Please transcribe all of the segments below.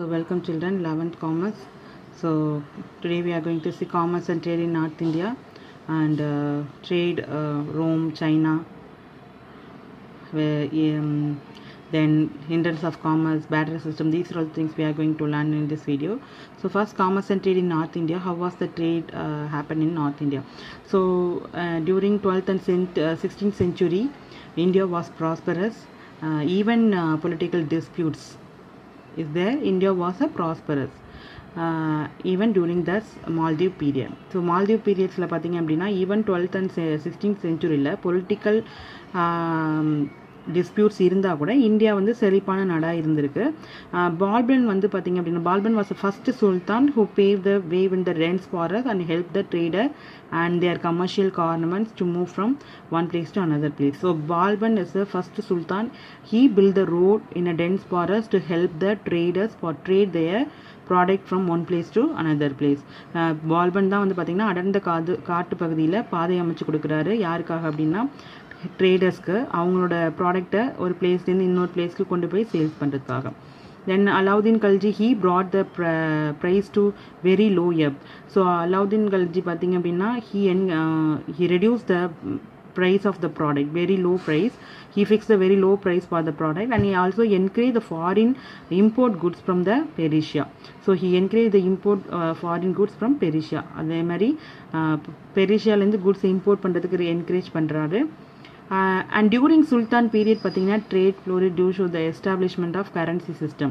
So welcome children, 11th commerce. So today we are going to see commerce and trade in North India and trade Rome, China, where, then hindrance of commerce, barter system. These are all things we are going to learn in this video. So first, commerce and trade in North India. How was the trade happen in North India? So during 12th and 16th century, India was prosperous. Even political disputes is there. India was a prosperous even during the Maldive period. So Maldive periods la pathinga appadina even 12th and 16th century la political disputes இருந்தால் கூட India வந்து செழிப்பான நாடாக இருந்திருக்கு. பால்பன் வந்து பார்த்திங்க அப்படின்னா Balban was first sultan who paved the way in the dense forest and helped the trader and their commercial garments to move from one place to another place. So Balban is the first sultan. He built the road in a dense forest to help the traders for trade their product from one place to another place. Balban தான் வந்து பார்த்திங்கன்னா அடர்ந்த காட்டு பகுதியில் பாதை அமைச்சு கொடுக்குறாரு. யாருக்காக அப்படின்னா ட்ரேடர்ஸ்க்கு அவங்களோட ப்ராடக்டை ஒரு பிளேஸ்லேருந்து இன்னொரு பிளேஸ்க்கு கொண்டு போய் சேல்ஸ் பண்ணுறதுக்காக. Then Alauddin Khalji, he brought the price to very low ebb. So Alauddin Khalji பார்த்திங்க அப்படின்னா he reduced the price of the product, very low price. He fixed a very low price for the product and he also encouraged the foreign import goods from the Persia. So he encouraged the import foreign goods from Persia. அதே மாதிரி பெரிஷியாலேருந்து goods import பண்ணுறதுக்கு encourage பண்ணுறாரு. And during Sultan period பார்த்தீங்கன்னா trade flourished due to the establishment of currency system.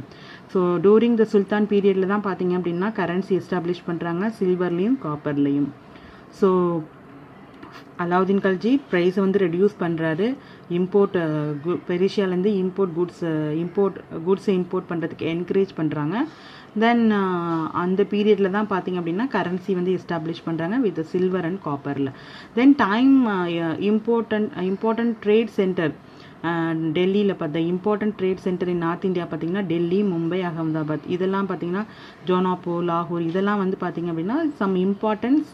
So during the Sultan periodல தான் பார்த்தீங்க அப்படின்னா currency establish பண்ணுறாங்க, சில்வர்லேயும் காப்பர்லேயும். So Alauddin Khilji ப்ரைஸை வந்து ரெடியூஸ் பண்ணுறாரு. இம்போர்ட் பெரிஷியாலேருந்து குட்ஸை இம்போர்ட் பண்ணுறதுக்கு என்கரேஜ் பண்ணுறாங்க. தென் அந்த பீரியடில் தான் பார்த்திங்க அப்படின்னா கரன்சி வந்து எஸ்டாப்ளிஷ் பண்ணுறாங்க வித் சில்வர் அண்ட் காப்பரில். Then time important trade centre டெல்லியில் பார்த்தா important trade centre in north India பார்த்திங்கன்னா டெல்லி, மும்பை, அகமதாபாத் இதெல்லாம் பார்த்திங்கன்னா ஜோனாப்பூர், லாகூர் இதெல்லாம் வந்து பார்த்திங்க அப்படின்னா சம் இம்பார்ட்டன்ஸ்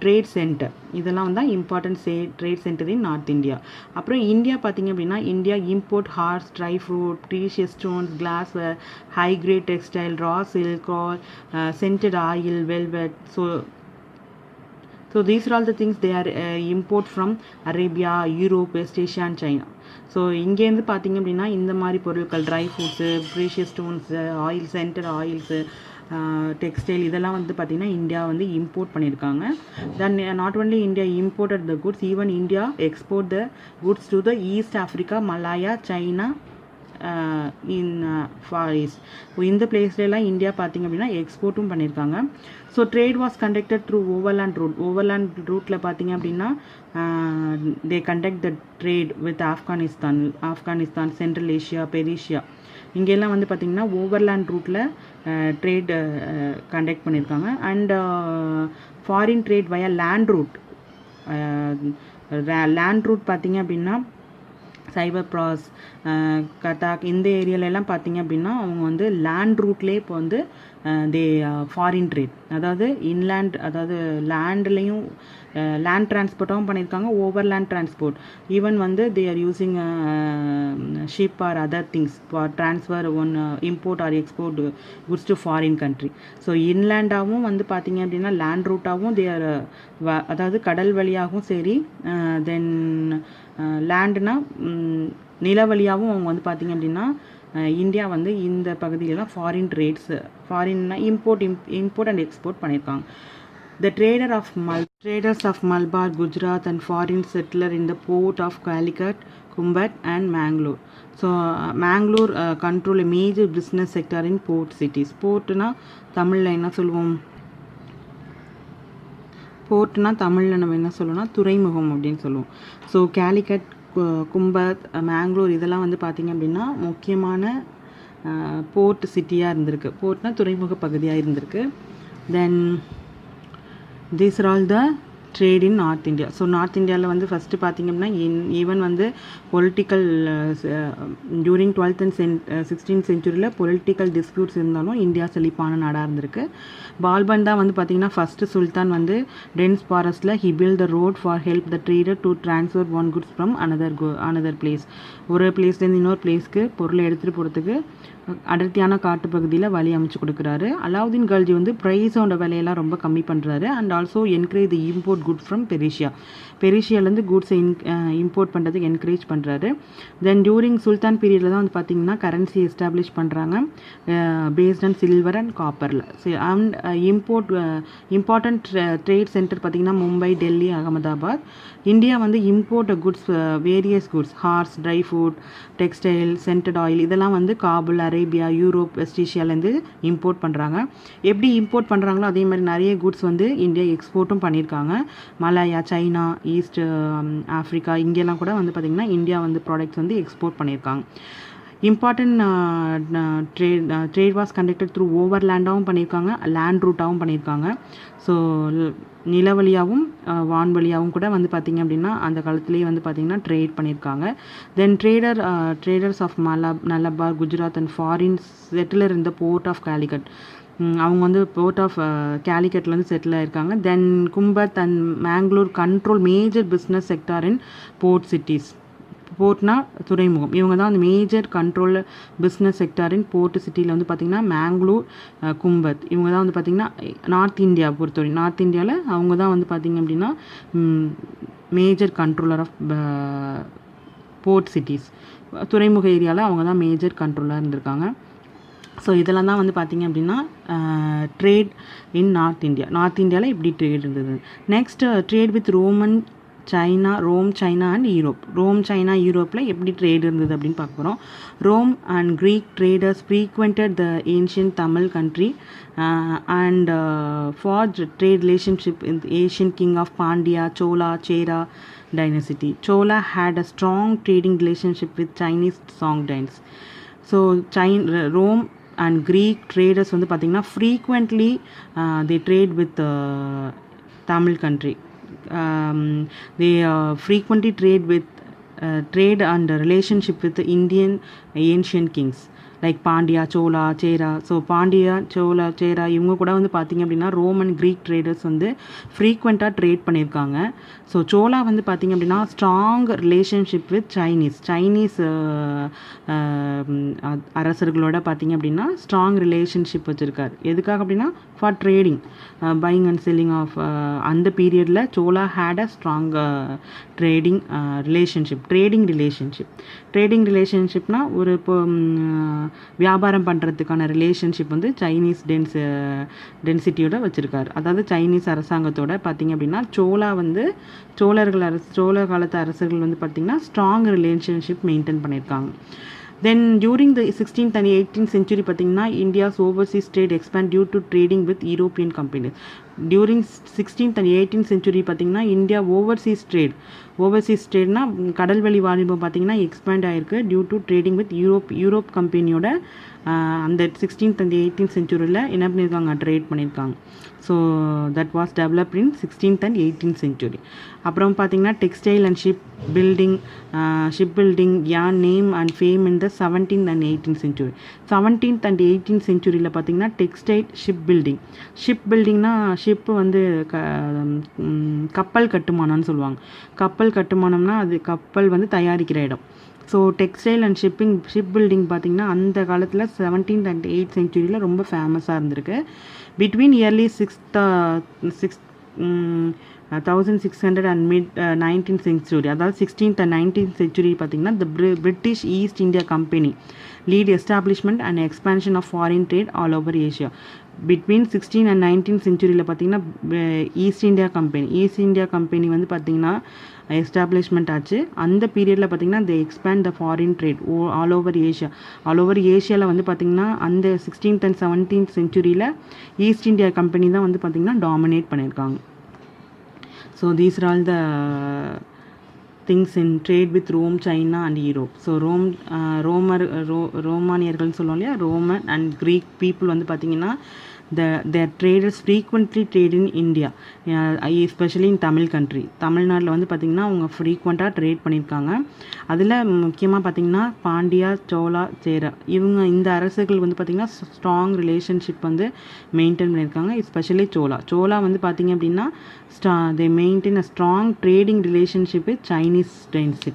ட்ரேட் சென்டர். இதெல்லாம் வந்து important trade centre in north India. அப்புறம் இந்தியா பார்த்திங்க அப்படின்னா India import horse, dry fruit, precious stones, glass, high grade textile, raw silk, scented oil, velvet. So these are all the things they are import from Arabia, Europe, West Asia and China. So இங்கேருந்து பார்த்திங்க அப்படின்னா இந்த மாதிரி பொருட்கள் dry fruits, precious stones, oil, scented oils, textile இதெல்லாம் வந்து பார்த்திங்கன்னா India வந்து இம்போர்ட் பண்ணியிருக்காங்க. Then not only India imported the goods, even India export the goods to the east Africa, Malaya, China, in far east. இந்த பிளேஸ்லாம் India பார்த்திங்க அப்படின்னா எக்ஸ்போர்ட்டும் பண்ணியிருக்காங்க. So trade was conducted through overland route. Overland ரூட்டில் பார்த்திங்க அப்படின்னா they conduct the trade with Afghanistan, central Asia, Persia இங்கெல்லாம் வந்து பார்த்திங்கன்னா ஓவர்லேண்ட் ரூட்டில் ட்ரேட் கண்டக்ட் பண்ணியிருக்காங்க. And foreign trade via land route. Land route பார்த்திங்க அப்படின்னா சைபர் ப்ராஸ், கட்டாக் இந்த ஏரியாலெல்லாம் பார்த்திங்க அப்படின்னா அவங்க வந்து லேண்ட் ரூட்லேயே இப்போ வந்து ஃபாரின் ட்ரேட், அதாவது இன்லேண்ட், அதாவது லேண்ட்லேயும் லேண்ட் டிரான்ஸ்போர்ட்டாகவும் பண்ணியிருக்காங்க, ஓவர்லேண்ட் டிரான்ஸ்போர்ட். ஈவன் வந்து they are using ship or other things for transfer one import or export goods to foreign country. So இன்லேண்டாகவும் வந்து பார்த்திங்க அப்படின்னா லேண்ட் ரூட்டாகவும் தே ஆர், அதாவது கடல் வழியாகவும் சரி, தென் லேண்டுனா நில வழியாகவும் அவங்க வந்து பார்த்திங்க அப்படின்னா இந்தியா வந்து இந்த பகுதியிலலாம் ஃபாரின் ஃபாரின்னா இம்போர்ட் அண்ட் எக்ஸ்போர்ட் பண்ணியிருக்காங்க. The traders of Malabar, Gujarat and foreign settler in the port of Calicut, Kumbat and Mangalore. So Mangalore control a major business sector in port cities. போர்ட்னா தமிழில் என்ன சொல்லுவோம்? போர்ட்னா தமிழில் நம்ம என்ன சொல்லுவோம்னா துறைமுகம் அப்படின்னு சொல்லுவோம். ஸோ கேலிக்கட், கும்பத், மேங்களூர் இதெல்லாம் வந்து பார்த்திங்க அப்படின்னா முக்கியமான போர்ட் சிட்டியாக இருந்திருக்கு. போர்ட்னா துறைமுக பகுதியாக இருந்திருக்கு. Then these are all the trade in North India. So north இந்தியாவில் வந்து ஃபஸ்ட்டு பார்த்திங்க அப்படின்னா ஈவன் வந்து political during 12th and 16th centuryயில் பொலிட்டிக்கல் டிஸ்பியூட்ஸ் இருந்தாலும் இந்தியா செழிப்பான நாடாக இருந்திருக்கு. பால்பன் தான் வந்து பார்த்திங்கன்னா ஃபஸ்ட்டு சுல்தான் வந்து டென்ஸ் ஃபாரஸ்ட்டில் he built the road for help the trader to transfer one goods from another place. ஒரு பிளேஸ்லேருந்து இன்னொரு பிளேஸ்க்கு பொருளை எடுத்துகிட்டு போகிறதுக்கு அடர்த்தியான காட்டு பகுதியில் வழி அமைச்சு கொடுக்குறாரு. அலாவுதீன் கல்ஜி வந்து ப்ரைஸோட விலையெல்லாம் ரொம்ப கம்மி பண்ணுறாரு. And also encourage the import good from பெரிஷியாலேருந்து குட்ஸை இம்போர்ட் பண்ணுறதுக்கு என்கரேஜ் பண்ணுறாரு. தென் டியூரிங் சுல்தான் பீரியடில் தான் வந்து பார்த்திங்கன்னா கரன்சி எஸ்டாப்ளிஷ் பண்ணுறாங்க பேஸ்ட் ஆன் சில்வர் அண்ட் காப்பரில். அண்ட் இம்பார்ட்டன்ட் ட்ரேட் சென்டர் பார்த்திங்கன்னா மும்பை, டெல்லி, அகமதாபாத். இந்தியா வந்து import goods various goods horse, dry food, textile, scented oil இதெல்லாம் வந்து காபுல், அரேபியா, யூரோப், வெஸ்ட் ஏஷியாலேருந்து இம்போர்ட் பண்ணுறாங்க. எப்படி இம்போர்ட் பண்ணுறாங்களோ அதே மாதிரி நிறைய குட்ஸ் வந்து இந்தியா எக்ஸ்போர்ட்டும் பண்ணியிருக்காங்க. மலாயா, சைனா, ஈஸ்ட் ஆஃப்ரிக்கா இங்கெல்லாம் கூட வந்து பார்த்திங்கன்னா இந்தியா வந்து ப்ராடக்ட்ஸ் வந்து எக்ஸ்போர்ட் பண்ணியிருக்காங்க. Important trade was conducted through ஓவர்லேண்டாகவும் பண்ணியிருக்காங்க, லேண்ட் ரூட்டாகவும் பண்ணியிருக்காங்க. ஸோ நிலவழியாகவும் வான்வழியாகவும் கூட வந்து பார்த்திங்க அப்படின்னா அந்த காலத்துலேயே வந்து பார்த்திங்கன்னா ட்ரேட் பண்ணியிருக்காங்க. Then traders of Malabar, Gujarat and foreign settler in the port of Calicut. அவங்க வந்து போர்ட் ஆஃப் கேலிக்கட்லேருந்து செட்டில் ஆயிருக்காங்க. Then Khambhat and Mangalore control major business sector in port cities. போர்ட்னா துறைமுகம். இவங்க தான் வந்து மேஜர் கண்ட்ரோல் பிஸ்னஸ் செக்டாரின் போர்ட் சிட்டியில் வந்து பார்த்திங்கன்னா மேங்களூர், கும்பத் இவங்க தான் வந்து பார்த்திங்கன்னா நார்த் இந்தியா பொறுத்தவரை நார்த் இந்தியாவில் அவங்க தான் வந்து பார்த்திங்க அப்படின்னா major controller of port cities. துறைமுக ஏரியாவில் அவங்க தான் மேஜர் கண்ட்ரோலராக இருந்திருக்காங்க. ஸோ இதெல்லாம் தான் வந்து பார்த்திங்க அப்படின்னா ட்ரேட் இன் நார்த் இந்தியாவில் இப்படி ட்ரேட் இருந்தது. Next trade with Rome, China and யூரோப்பில் எப்படி ட்ரேட் இருந்தது அப்படின்னு பார்க்க போகிறோம். Rome and Greek traders frequented the ancient Tamil country and forged trade relationship with the ancient king of Pandya, Chola, Chera dynasty. Chola had a strong trading relationship with Chinese Sogdians. So Rome and Greek traders வந்து பார்த்திங்கன்னா frequently they trade with Tamil country. They frequently trade and relationship with the Indian ancient kings like Pandya, சோலா, சேரா. So Pandya, சோலா, சேரா இவங்க கூட வந்து பார்த்திங்க அப்படின்னா Roman creek traders வந்து ஃப்ரீக்வெண்ட்டாக ட்ரேட் பண்ணியிருக்காங்க. ஸோ சோலா வந்து பார்த்திங்க அப்படின்னா ஸ்ட்ராங் ரிலேஷன்ஷிப் வித் சைனீஸ் அரசர்களோட பார்த்திங்க அப்படின்னா ஸ்ட்ராங் ரிலேஷன்ஷிப் வச்சுருக்காரு. எதுக்காக அப்படின்னா for trading, buying and selling of அந்த பீரியடில் Chola had a strong trading ரிலேஷன்ஷிப்னால் ஒரு இப்போ வியாபாரம் பண்ணுறதுக்கான ரிலேஷன்ஷிப் வந்து சைனீஸ் டென்சிட்டியோட வச்சுருக்காரு. அதாவது சைனீஸ் அரசாங்கத்தோட பார்த்திங்க அப்படின்னா சோழ காலத்து அரசர்கள் வந்து பார்த்திங்கன்னா ஸ்ட்ராங் ரிலேஷன்ஷிப் மெயின்டைன் பண்ணியிருக்காங்க. Then during the 16th and 18th century பார்த்திங்கன்னா India's overseas trade expand due to trading with European companies. During 16th and 18th century பார்த்திங்கன்னா இந்தியா ஓவர்சீஸ் ட்ரேட்னா கடல்வழி வாணிபம் பார்த்திங்கன்னா எக்ஸ்பேண்ட் ஆகிருக்கு due to trading with Europe கம்பெனியோட அந்த 16th and 18th centuryயில் என்ன பண்ணியிருக்காங்க, ட்ரேட் பண்ணியிருக்காங்க. So that was developed in 16th and 18th century. அப்புறம் பார்த்திங்கன்னா textile and ship building name and fame in the 17th and 18th century. 17th and 18th centuryயில் பார்த்திங்கன்னா textile ship பில்டிங்னா ship வந்து கப்பல் கட்டுமானம்னு சொல்லுவாங்க. கப்பல் கட்டுமானம்னா அது கப்பல் வந்து தயாரிக்கிற இடம். So textile and ship building பார்த்திங்கன்னா அந்த காலத்தில் 17th and 8th centuryயில் ரொம்ப ஃபேமஸாக இருந்திருக்கு. Between early 1600 and mid 19th century, அதாவது 16th and 19th century பார்த்திங்கன்னா the British East India Company lead establishment and expansion of foreign trade all over Asia. Between 16th and 19th centuryயில் பார்த்திங்கன்னா East India Company வந்து பார்த்திங்கன்னா establishment ஆச்சு. அந்த பீரியடில் பார்த்திங்கன்னா they expand the foreign trade all over ஏஷியாவில் வந்து பார்த்திங்கன்னா அந்த 16th and 17th centuryயில் ஈஸ்ட் இந்தியா கம்பெனி தான் வந்து பார்த்திங்கன்னா டாமினேட் பண்ணியிருக்காங்க. So these are all the things in trade with Rome, China and Europe. So ரோமானியர்கள் சொல்லுவோம் இல்லையா, ரோமன் அண்ட் க்ரீக் பீப்புள் வந்து பார்த்திங்கன்னா their traders frequently trade in India, especially in Tamil country. தமிழ்நாட்டில் வந்து பார்த்திங்கன்னா அவங்க ஃப்ரீக்வெண்ட்டாக ட்ரேட் பண்ணியிருக்காங்க. அதில் முக்கியமாக பார்த்திங்கன்னா பாண்டியா, சோலா, சேரா இவங்க இந்த அரசர்கள் வந்து பார்த்திங்கன்னா ஸ்ட்ராங் ரிலேஷன்ஷிப் வந்து மெயின்டைன் பண்ணியிருக்காங்க. எஸ்பெஷலி சோலா வந்து பார்த்திங்க அப்படின்னா they maintain a strong trading relationship with Chinese dynasty.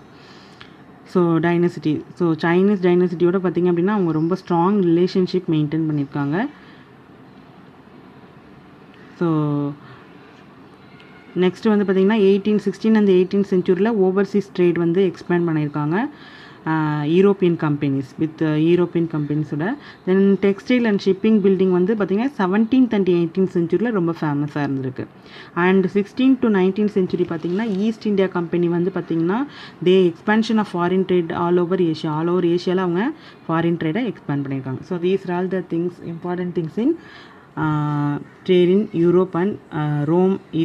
So dynasty, so Chinese டைனசிட்டியோட பார்த்திங்க அப்படின்னா அவங்க ரொம்ப ஸ்ட்ராங் ரிலேஷன்ஷிப் மெயின்டைன் பண்ணியிருக்காங்க. ஸோ நெக்ஸ்ட் வந்து பார்த்திங்கன்னா 1816 அந்த 18th சென்ச்சுரியில் ஓவர்சீஸ் ட்ரேட் வந்து எக்ஸ்பேண்ட் பண்ணியிருக்காங்க யூரோப்பியன் கம்பெனிஸ் வித் யூரோப்பியன் கம்பெனிஸோட. Then textile and shipping building வந்து பார்த்திங்கன்னா 17th and 18th சென்ச்சுரியில் ரொம்ப ஃபேமஸாக இருந்திருக்கு. அண்ட் 16th to 19th சென்ச்சுரி பார்த்திங்கன்னா ஈஸ்ட் இந்தியா கம்பெனி வந்து பார்த்திங்கன்னா they expansion of foreign trade all over ஏஷியாவில் அவங்க ஃபாரின் ட்ரேடை எக்ஸ்பேண்ட் பண்ணியிருக்காங்க. So these are all the things important things in trade in Europe and Rome.